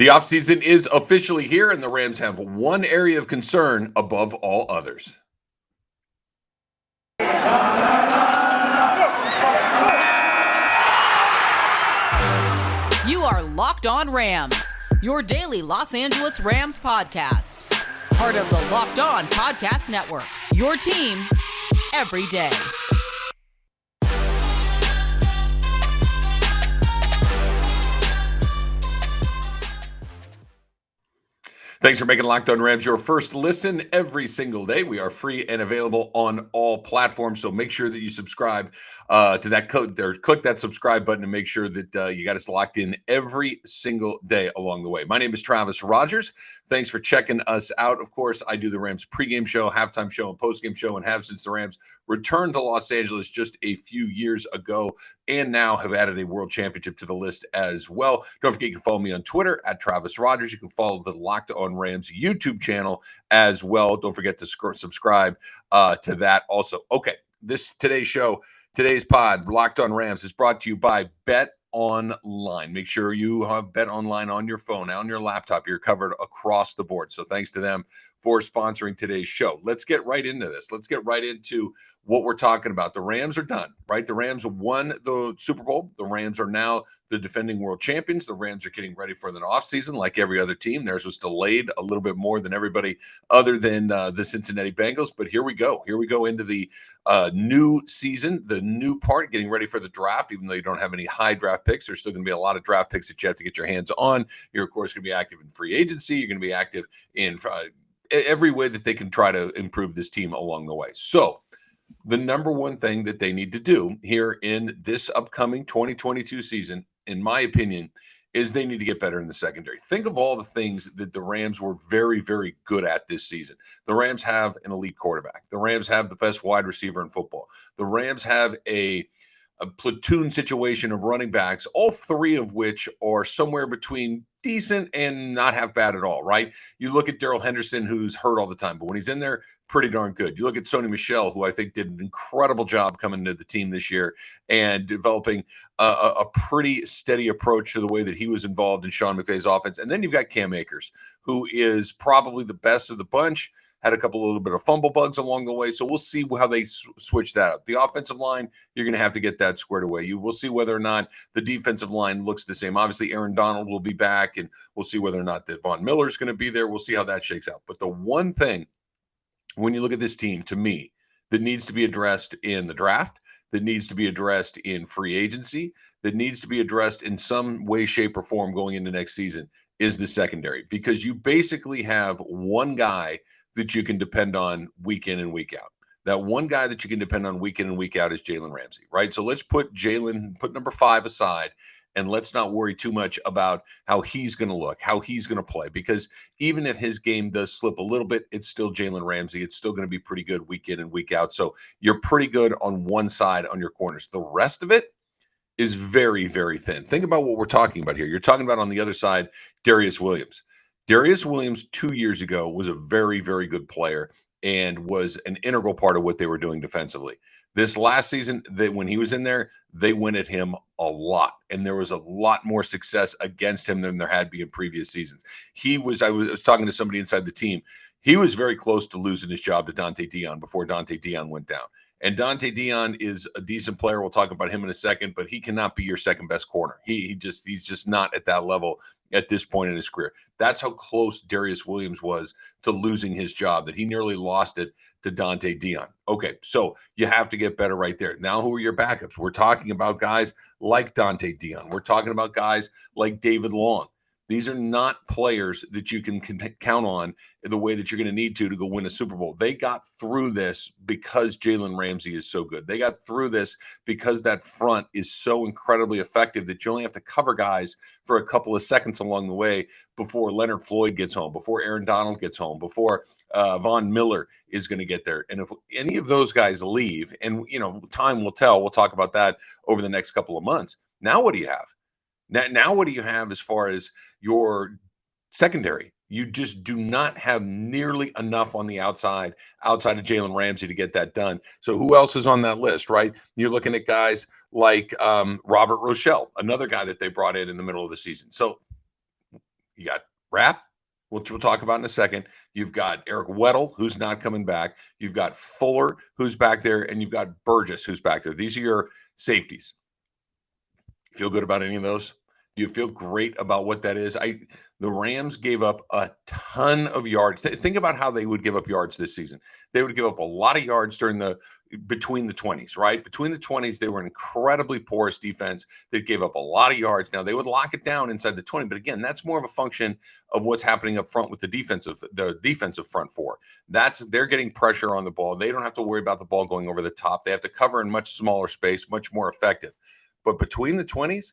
The offseason is officially here, and the Rams have one area of concern above all others. You are Locked On Rams, your daily Los Angeles Rams podcast. Part of the Locked On Podcast Network, your team every day. Thanks for making Locked On Rams your first listen every single day. We are free and available on all platforms, so make sure that you subscribe to that code there. Click that subscribe button and make sure that you got us locked in every single day along the way. My name is Travis Rogers. Thanks for checking us out. Of course, I do the Rams pregame show, halftime show, and postgame show, and have since the Rams returned to Los Angeles just a few years ago, and now have added a world championship to the list as well. Don't forget, you can follow me on Twitter at Travis Rogers. You can follow the Locked On Rams YouTube channel as well. Don't forget to subscribe to that also. Okay, today's pod, Locked On Rams, is brought to you by BetOnLine. Make sure you have BetOnline on your phone, on your laptop. You're covered across the board. So thanks to them for sponsoring today's show. Let's get right into this. Let's get right into what we're talking about. The Rams are done, right? The Rams won the Super Bowl. The Rams are now the defending world champions. The Rams are getting ready for the offseason like every other team. Theirs was delayed a little bit more than everybody other than the Cincinnati Bengals. But here we go. Here we go into the new season, the new part, getting ready for the draft. Even though you don't have any high draft picks, there's still going to be a lot of draft picks that you have to get your hands on. You're, of course, going to be active in free agency. You're going to be active in every way that they can try to improve this team along the way. So the number one thing that they need to do here in this upcoming 2022 season, in my opinion, is they need to get better in the secondary. Think of all the things that the Rams were very, very good at this season. The Rams have an elite quarterback. The Rams have the best wide receiver in football. The Rams have a platoon situation of running backs, all three of which are somewhere between decent and not half bad at all, right? You look at Darrell Henderson, who's hurt all the time, but when he's in there, pretty darn good. You look at Sony Michel, who I think did an incredible job coming into the team this year and developing a pretty steady approach to the way that he was involved in Sean Mcvay's offense. And then you've got Cam Akers, who is probably the best of the little bit of fumble bugs along the way. So we'll see how they switch that up. The offensive line, you're going to have to get that squared away. We'll see whether or not the defensive line looks the same. Obviously, Aaron Donald will be back, and we'll see whether or not that Von Miller is going to be there. We'll see how that shakes out. But the one thing, when you look at this team, to me, that needs to be addressed in the draft, that needs to be addressed in free agency, that needs to be addressed in some way, shape, or form going into next season is the secondary. Because you basically have one guy that you can depend on week in and week out. That one guy that you can depend on week in and week out is Jalen Ramsey, right? So let's put number 5 aside, and let's not worry too much about how he's going to look, how he's going to play, because even if his game does slip a little bit, it's still Jalen Ramsey. It's still going to be pretty good week in and week out. So you're pretty good on one side on your corners. The rest of it is very, very thin. Think about what we're talking about here. You're talking about on the other side, Darius Williams. Darius Williams 2 years ago was a very, very good player and was an integral part of what they were doing defensively. This last season, when he was in there, they went at him a lot, and there was a lot more success against him than there had been in previous seasons. I was talking to somebody inside the team. He was very close to losing his job to Dante Dion before Dante Dion went down. And Dante Dion is a decent player. We'll talk about him in a second, but he cannot be your second best corner. He's just not at that level at this point in his career. That's how close Darius Williams was to losing his job, that he nearly lost it to Dante Dion. Okay, so you have to get better right there. Now, who are your backups? We're talking about guys like Dante Dion. We're talking about guys like David Long. These are not players that you can count on the way that you're going to need to go win a Super Bowl. They got through this because Jalen Ramsey is so good. They got through this because that front is so incredibly effective that you only have to cover guys for a couple of seconds along the way before Leonard Floyd gets home, before Aaron Donald gets home, before Von Miller is going to get there. And if any of those guys leave, and time will tell, we'll talk about that over the next couple of months. Now what do you have? Now what do you have as far as your secondary? You just do not have nearly enough on the outside of Jalen Ramsey to get that done. So who else is on that list, right? You're looking at guys like Robert Rochelle, another guy that they brought in the middle of the season. So You got Rapp, which we'll talk about in a second. You've got Eric Weddle, who's not coming back. You've got Fuller, who's back there, and you've got Burgess, who's back there. These are your safeties. Feel good about any of those? Do you feel great about what that is? The Rams gave up a ton of yards. Think about how they would give up yards this season. They would give up a lot of yards between the 20s, right? Between the 20s, they were an incredibly porous defense that gave up a lot of yards. Now they would lock it down inside the 20, but again, that's more of a function of what's happening up front with the defensive front four. They're getting pressure on the ball. They don't have to worry about the ball going over the top. They have to cover in much smaller space, much more effective. But between the 20s,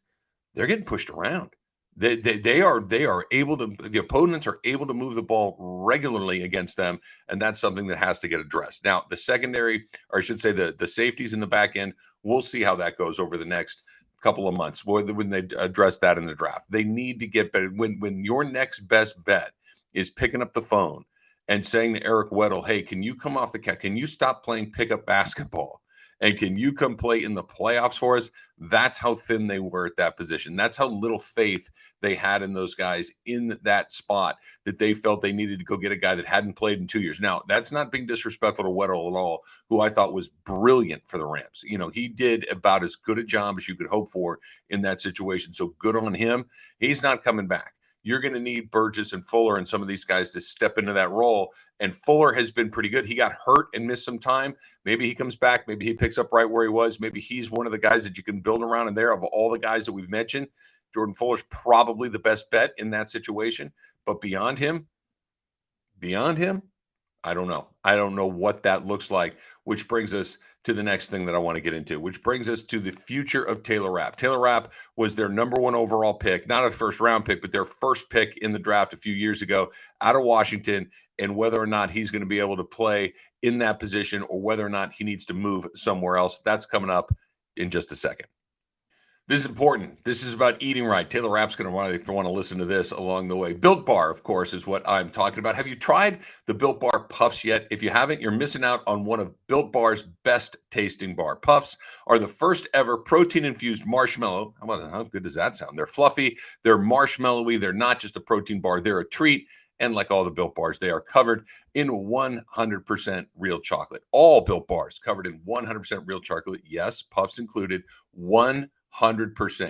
they're getting pushed around. They are able to, the opponents are able to move the ball regularly against them, and that's something that has to get addressed. Now, the secondary, or I should say the safeties in the back end, we'll see how that goes over the next couple of months when they address that in the draft. They need to get better. When your next best bet is picking up the phone and saying to Eric Weddle, hey, can you come off the couch? Can you stop playing pickup basketball? And can you come play in the playoffs for us? That's how thin they were at that position. That's how little faith they had in those guys in that spot, that they felt they needed to go get a guy that hadn't played in 2 years. Now, that's not being disrespectful to Weddle at all, who I thought was brilliant for the Rams. He did about as good a job as you could hope for in that situation. So good on him. He's not coming back. You're going to need Burgess and Fuller and some of these guys to step into that role. And Fuller has been pretty good. He got hurt and missed some time. Maybe he comes back. Maybe he picks up right where he was. Maybe he's one of the guys that you can build around in there. Of all the guys that we've mentioned, Jordan Fuller's probably the best bet in that situation. But beyond him, I don't know. I don't know what that looks like, which brings us to the next thing that I want to get into, which brings us to the future of Taylor Rapp. Taylor Rapp was their number one overall pick, not a first round pick, but their first pick in the draft a few years ago out of Washington, and whether or not he's going to be able to play in that position or whether or not he needs to move somewhere else. That's coming up in just a second. This is important. This is about eating right. Taylor Rapp's going to want to listen to this along the way. Built Bar, of course, is what I'm talking about. Have you tried the Built Bar Puffs yet? If you haven't, you're missing out on one of Built Bar's best tasting bar. Puffs are the first ever protein-infused marshmallow. How good does that sound? They're fluffy. They're marshmallowy. They're not just a protein bar. They're a treat. And like all the Built Bars, they are covered in 100% real chocolate. All Built Bars covered in 100% real chocolate. Yes, Puffs included. 100%.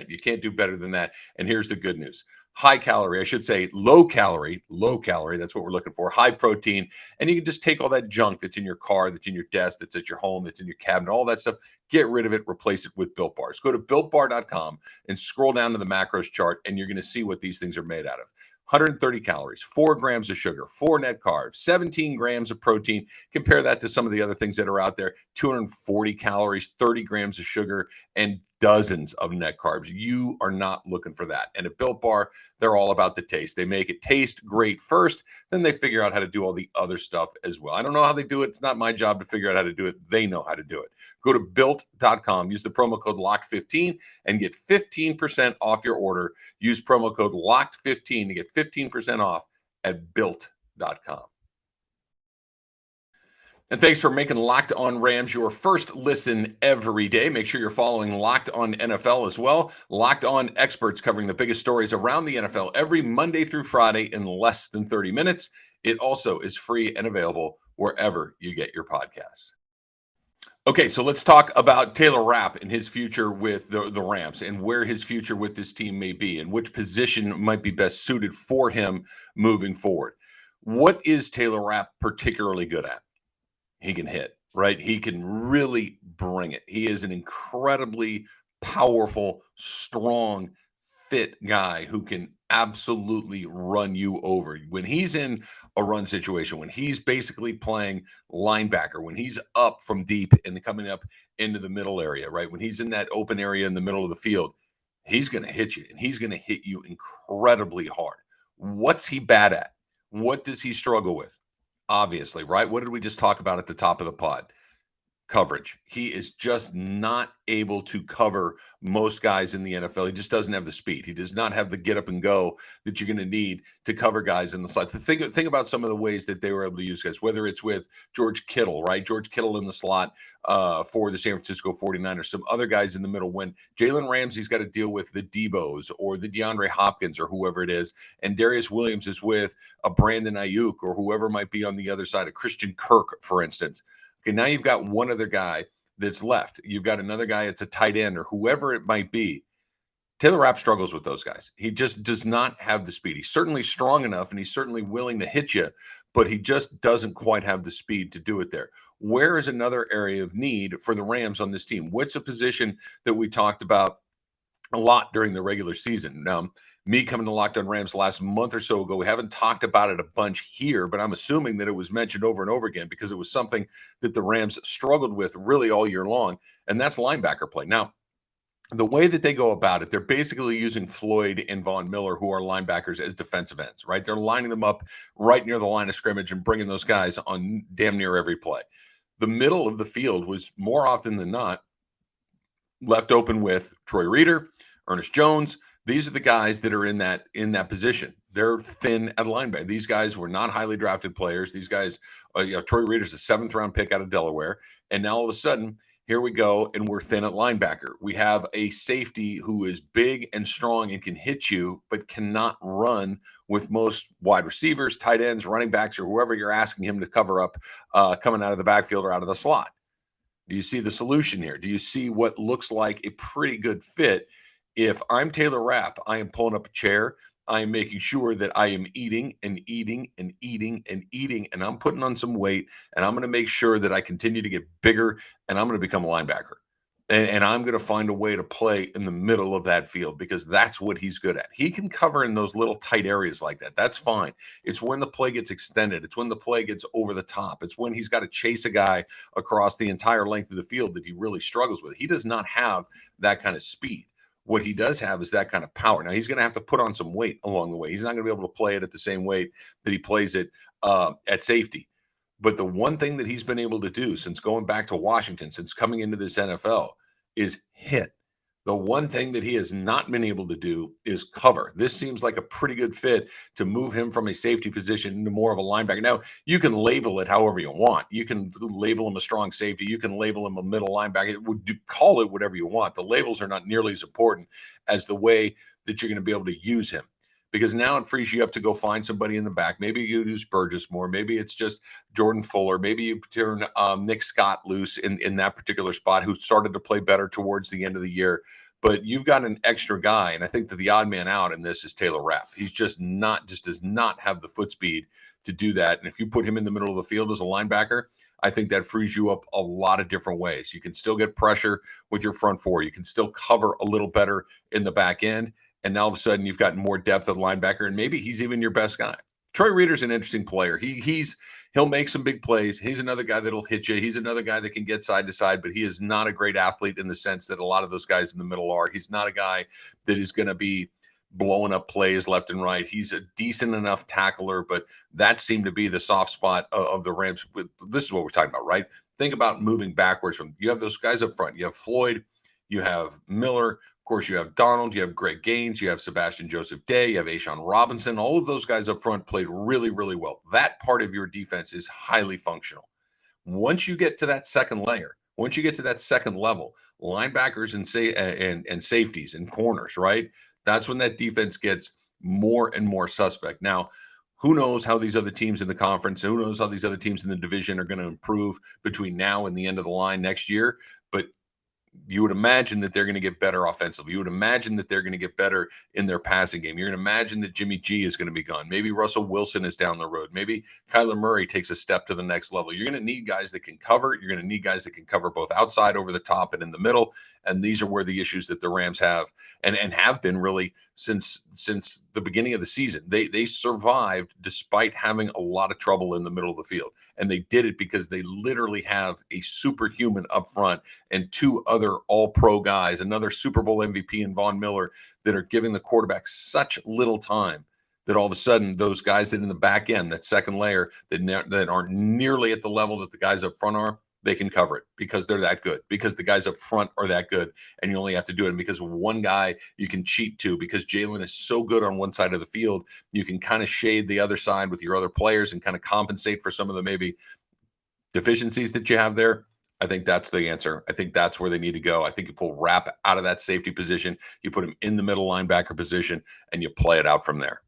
You can't do better than that. And here's the good news. High calorie, I should say low calorie. That's what we're looking for. High protein. And you can just take all that junk that's in your car, that's in your desk, that's at your home, that's in your cabinet, all that stuff. Get rid of it. Replace it with Built Bars. Go to BuiltBar.com and scroll down to the macros chart, and you're going to see what these things are made out of. 130 calories, 4 grams of sugar, 4 net carbs, 17 grams of protein. Compare that to some of the other things that are out there. 240 calories, 30 grams of sugar, and dozens of net carbs. You are not looking for that. And at Built Bar, they're all about the taste. They make it taste great first, then they figure out how to do all the other stuff as well. I don't know how they do it. It's not my job to figure out how to do it. They know how to do it. Go to Built.com, use the promo code LOCKED15 and get 15% off your order. Use promo code LOCKED15 to get 15% off at Built.com. And thanks for making Locked On Rams your first listen every day. Make sure you're following Locked On NFL as well. Locked On experts covering the biggest stories around the NFL every Monday through Friday in less than 30 minutes. It also is free and available wherever you get your podcasts. Okay, so let's talk about Taylor Rapp and his future with the Rams and where his future with this team may be and which position might be best suited for him moving forward. What is Taylor Rapp particularly good at? He can hit, right? He can really bring it. He is an incredibly powerful, strong, fit guy who can absolutely run you over. When he's in a run situation, when he's basically playing linebacker, when he's up from deep and coming up into the middle area, right? When he's in that open area in the middle of the field, he's going to hit you, and he's going to hit you incredibly hard. What's he bad at? What does he struggle with? Obviously, right? What did we just talk about at the top of the pod? coverage. He is just not able to cover most guys in the NFL. He just doesn't have the speed. He does not have the get up and go that you're going to need to cover guys in the slot. Think about some of the ways that they were able to use guys, whether it's with George Kittle, right? George Kittle in the slot for the San Francisco 49ers, some other guys in the middle. When Jalen Ramsey's got to deal with the Debos or the DeAndre Hopkins or whoever it is, and Darius Williams is with a Brandon Ayuk or whoever might be on the other side, a Christian Kirk, for instance. Okay, now you've got one other guy that's left. You've got another guy that's a tight end or whoever it might be. Taylor Rapp struggles with those guys. He just does not have the speed. He's certainly strong enough and he's certainly willing to hit you, but he just doesn't quite have the speed to do it there. Where is another area of need for the Rams on this team? What's a position that we talked about a lot during the regular season? Me coming to Locked On Rams last month or so ago, we haven't talked about it a bunch here, but I'm assuming that it was mentioned over and over again because it was something that the Rams struggled with really all year long, and that's linebacker play. Now, the way that they go about it, they're basically using Floyd and Von Miller, who are linebackers, as defensive ends, right? They're lining them up right near the line of scrimmage and bringing those guys on damn near every play. The middle of the field was more often than not left open with Troy Reeder, Ernest Jones. These are the guys that are in that position. They're thin at linebacker. These guys were not highly drafted players. These guys, Troy Reeder's a 7th round pick out of Delaware, and now all of a sudden, here we go, and we're thin at linebacker. We have a safety who is big and strong and can hit you, but cannot run with most wide receivers, tight ends, running backs, or whoever you're asking him to cover up coming out of the backfield or out of the slot. Do you see the solution here? Do you see what looks like a pretty good fit? If I'm Taylor Rapp, I am pulling up a chair. I am making sure that I am eating and eating and eating and eating, and I'm putting on some weight, and I'm going to make sure that I continue to get bigger, and I'm going to become a linebacker. And I'm going to find a way to play in the middle of that field because that's what he's good at. He can cover in those little tight areas like that. That's fine. It's when the play gets extended. It's when the play gets over the top. It's when he's got to chase a guy across the entire length of the field that he really struggles with. He does not have that kind of speed. What he does have is that kind of power. Now, he's going to have to put on some weight along the way. He's not going to be able to play it at the same weight that he plays it at safety. But the one thing that he's been able to do since going back to Washington, since coming into this NFL, is hit. The one thing that he has not been able to do is cover. This seems like a pretty good fit to move him from a safety position into more of a linebacker. Now, you can label it however you want. You can label him a strong safety. You can label him a middle linebacker. Call it whatever you want. The labels are not nearly as important as the way that you're going to be able to use him. Because now it frees you up to go find somebody in the back. Maybe you use Burgess more. Maybe it's just Jordan Fuller. Maybe you turn Nick Scott loose in that particular spot, who started to play better towards the end of the year. But you've got an extra guy, and I think that the odd man out in this is Taylor Rapp. He's just does not have the foot speed to do that. And if you put him in the middle of the field as a linebacker, I think that frees you up a lot of different ways. You can still get pressure with your front four. You can still cover a little better in the back end. And now all of a sudden you've got more depth at linebacker, and maybe he's even your best guy. Troy Reeder's an interesting player. He'll make some big plays. He's another guy that'll hit you. He's another guy that can get side to side, but he is not a great athlete in the sense that a lot of those guys in the middle are. He's not a guy that is going to be blowing up plays left and right. He's a decent enough tackler, but that seemed to be the soft spot of the Rams. This is what we're talking about, right? Think about moving backwards from, you have those guys up front. You have Floyd, you have Miller. Of course, you have Donald, you have Greg Gaines, you have Sebastian Joseph Day, you have Ashawn Robinson. All of those guys up front played really, really well. That part of your defense is highly functional. Once you get to that second layer, once you get to that second level, linebackers and safeties and corners, right? That's when that defense gets more and more suspect. Now, who knows how these other teams in the conference, who knows how these other teams in the division are going to improve between now and the end of the line next year, but you would imagine that they're going to get better offensively. You would imagine that they're going to get better in their passing game. You're going to imagine that Jimmy G is going to be gone. Maybe Russell Wilson is down the road. Maybe Kyler Murray takes a step to the next level. You're going to need guys that can cover. You're going to need guys that can cover both outside, over the top, and in the middle. And these are where the issues that the Rams have and have been really since the beginning of the season. They survived despite having a lot of trouble in the middle of the field. And they did it because they literally have a superhuman up front and two other all-pro guys, another Super Bowl MVP in Von Miller, that are giving the quarterback such little time that all of a sudden those guys that in the back end, that second layer that aren't nearly at the level that the guys up front are, they can cover it because they're that good, because the guys up front are that good, and you only have to do it. And because one guy you can cheat to, because Jalen is so good on one side of the field, you can kind of shade the other side with your other players and kind of compensate for some of the maybe deficiencies that you have there. I think that's the answer. I think that's where they need to go. I think you pull Rapp out of that safety position, you put him in the middle linebacker position, and you play it out from there.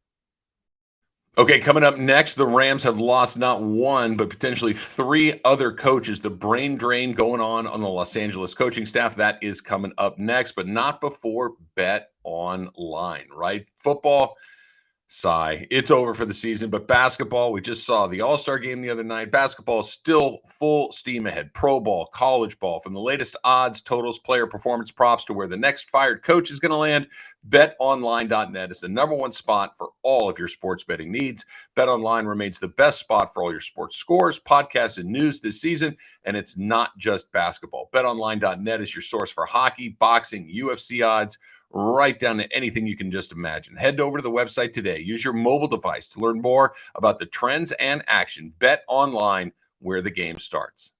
Okay, coming up next, the Rams have lost not one, but potentially three other coaches. The brain drain going on the Los Angeles coaching staff. That is coming up next, but not before Bet Online, right? Football, sigh. It's over for the season, but basketball, we just saw the All-Star game the other night. Basketball is still full steam ahead. Pro ball, college ball, from the latest odds, totals, player performance props to where the next fired coach is going to land. BetOnline.net is the number one spot for all of your sports betting needs. BetOnline remains the best spot for all your sports scores, podcasts, and news this season, and it's not just basketball. BetOnline.net is your source for hockey, boxing, UFC odds, right down to anything you can just imagine. Head over to the website today. Use your mobile device to learn more about the trends and action. Bet online, where the game starts.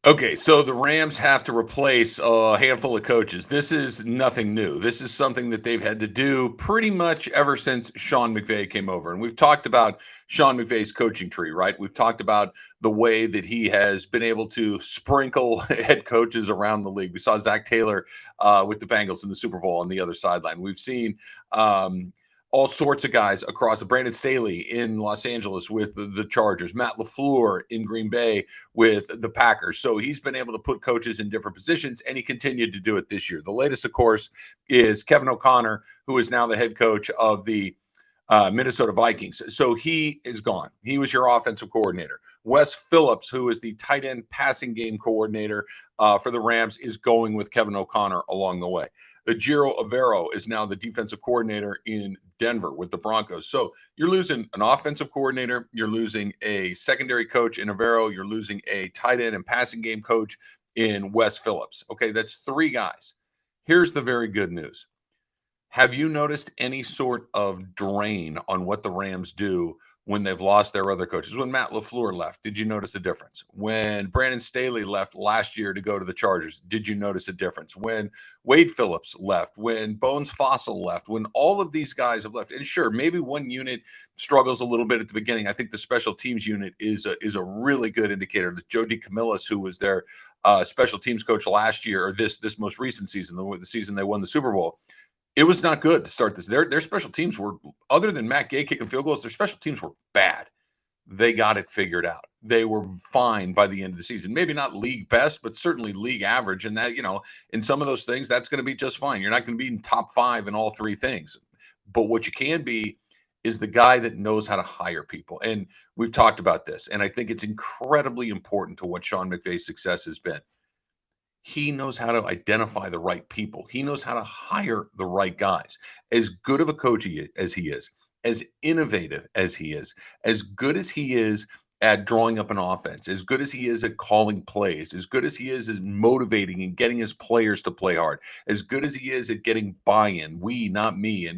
Okay, so the Rams have to replace a handful of coaches. This is nothing new. This is something that they've had to do pretty much ever since Sean McVay came over. And we've talked about Sean McVay's coaching tree, right? We've talked about the way that he has been able to sprinkle head coaches around the league. We saw Zach Taylor with the Bengals in the Super Bowl on the other sideline. We've seen all sorts of guys across the Brandon Staley in Los Angeles with the Chargers, Matt LaFleur in Green Bay with the Packers. So he's been able to put coaches in different positions, and he continued to do it this year. The latest, of course, is Kevin O'Connor, who is now the head coach of the Minnesota Vikings. So he is gone. He was your offensive coordinator. Wes Phillips, who is the tight end passing game coordinator for the Rams, is going with Kevin O'Connor along the way. Ejiro Evero is now the defensive coordinator in Denver with the Broncos. So you're losing an offensive coordinator. You're losing a secondary coach in Evero. You're losing a tight end and passing game coach in Wes Phillips. Okay, that's three guys. Here's the very good news. Have you noticed any sort of drain on what the Rams do when they've lost their other coaches? When Matt LaFleur left, did you notice a difference? When Brandon Staley left last year to go to the Chargers, did you notice a difference? When Wade Phillips left, when Bones Fossil left, when all of these guys have left, and sure, maybe one unit struggles a little bit at the beginning. I think the special teams unit is a really good indicator. Joe DeCamillis, who was their special teams coach last year, or this most recent season, the season they won the Super Bowl, it was not good to start this. Their special teams were, other than Matt Gay kicking field goals, their special teams were bad. They got it figured out. They were fine by the end of the season. Maybe not league best, but certainly league average. And that, in some of those things, that's going to be just fine. You're not going to be in top 5 in all three things. But what you can be is the guy that knows how to hire people. And we've talked about this. And I think it's incredibly important to what Sean McVay's success has been. He knows how to identify the right people. He knows how to hire the right guys. As good of a coach as he is, as innovative as he is, as good as he is at drawing up an offense, as good as he is at calling plays, as good as he is motivating and getting his players to play hard, as good as he is at getting buy-in, we, not me, and,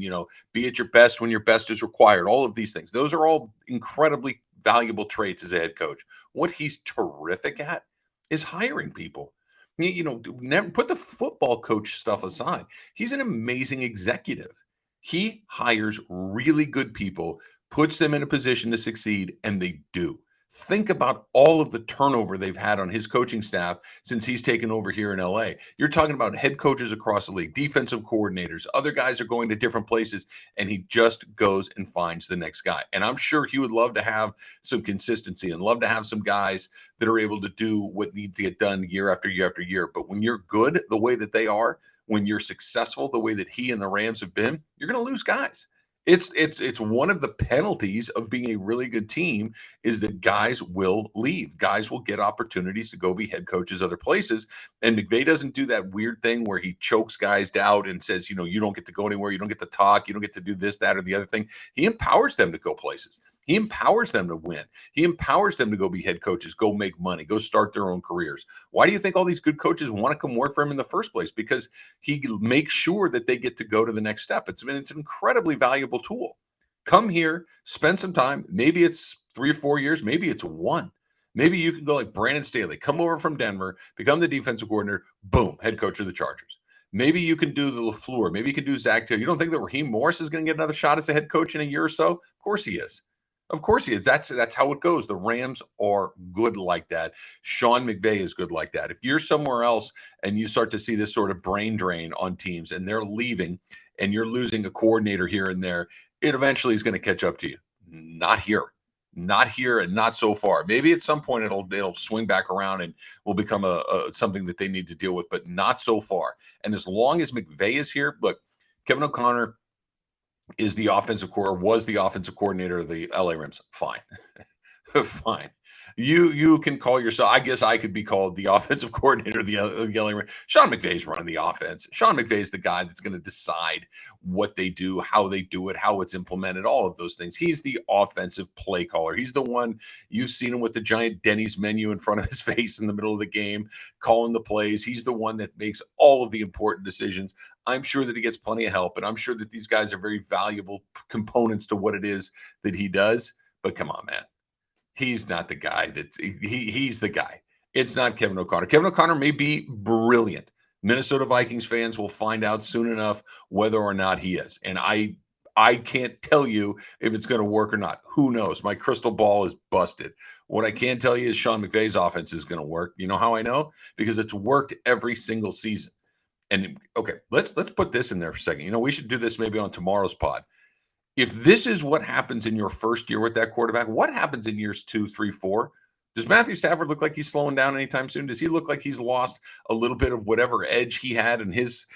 be at your best when your best is required, all of these things. Those are all incredibly valuable traits as a head coach. What he's terrific at is hiring people. Never put the football coach stuff aside. He's an amazing executive. He hires really good people, puts them in a position to succeed, and they do. Think about all of the turnover they've had on his coaching staff since he's taken over here in LA. You're talking about head coaches across the league, defensive coordinators, other guys are going to different places, and he just goes and finds the next guy. And I'm sure he would love to have some consistency and love to have some guys that are able to do what needs to get done year after year after year. But when you're good the way that they are, when you're successful the way that he and the Rams have been, you're going to lose guys. It's one of the penalties of being a really good team is that guys will leave. Guys will get opportunities to go be head coaches other places. And McVay doesn't do that weird thing where he chokes guys out and says, you don't get to go anywhere. You don't get to talk. You don't get to do this, that, or the other thing. He empowers them to go places. He empowers them to win. He empowers them to go be head coaches, go make money, go start their own careers. Why do you think all these good coaches want to come work for him in the first place? Because he makes sure that they get to go to the next step. It's an incredibly valuable tool. Come here, spend some time. Maybe it's 3 or 4 years. Maybe it's 1. Maybe you can go like Brandon Staley, come over from Denver, become the defensive coordinator, boom, head coach of the Chargers. Maybe you can do the LaFleur. Maybe you can do Zach Taylor. You don't think that Raheem Morris is going to get another shot as a head coach in a year or so? Of course he is. Of course he is. That's how it goes. The Rams are good like that. Sean McVay is good like that. If you're somewhere else and you start to see this sort of brain drain on teams and they're leaving and you're losing a coordinator here and there, it eventually is going to catch up to you. Not here. Not here and not so far. Maybe at some point it'll swing back around and will become a something that they need to deal with, but not so far. And as long as McVay is here, look, Kevin O'Connor is the offensive was the offensive coordinator of the LA Rams. Fine. Fine. You can call yourself, I guess I could be called the offensive coordinator of the LA Rams. Sean McVay's running the offense. Sean McVay's the guy that's going to decide what they do, how they do it, how it's implemented, all of those things. He's the offensive play caller. He's the one, you've seen him with the giant Denny's menu in front of his face in the middle of the game, calling the plays. He's the one that makes all of the important decisions. I'm sure that he gets plenty of help, and I'm sure that these guys are very valuable components to what it is that he does. But come on, man. He's not the guy he's the guy. It's not Kevin O'Connor. Kevin O'Connor may be brilliant. Minnesota Vikings fans will find out soon enough whether or not he is. And I can't tell you if it's going to work or not. Who knows? My crystal ball is busted. What I can tell you is Sean McVay's offense is going to work. You know how I know? Because it's worked every single season. And okay, let's put this in there for a second. We should do this maybe on tomorrow's pod. If this is what happens in your first year with that quarterback, what happens in years 2, 3, 4? Does Matthew Stafford look like he's slowing down anytime soon? Does he look like he's lost a little bit of whatever edge he had in his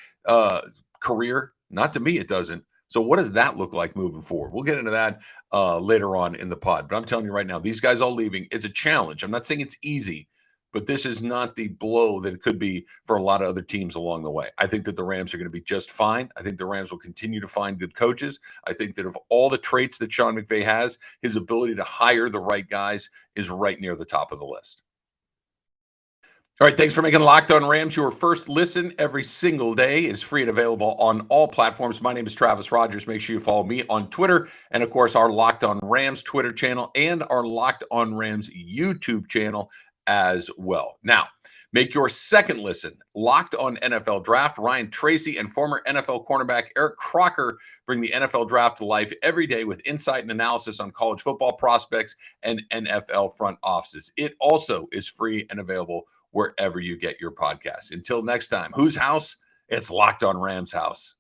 career? Not to me, it doesn't. So what does that look like moving forward? We'll get into that later on in the pod. But I'm telling you right now, these guys all leaving, it's a challenge. I'm not saying it's easy, but this is not the blow that it could be for a lot of other teams along the way. I think that the Rams are going to be just fine. I think the Rams will continue to find good coaches. I think that of all the traits that Sean McVay has, his ability to hire the right guys is right near the top of the list. All right, thanks for making Locked On Rams your first listen every single day. It's free and available on all platforms. My name is Travis Rogers. Make sure you follow me on Twitter and, of course, our Locked On Rams Twitter channel and our Locked On Rams YouTube channel as well. Now, make your second listen Locked On NFL Draft. Ryan Tracy and former NFL cornerback Eric Crocker bring the NFL Draft to life every day with insight and analysis on college football prospects and NFL front offices. It also is free and available wherever you get your podcasts. Until next time, whose house? It's Locked On Rams house.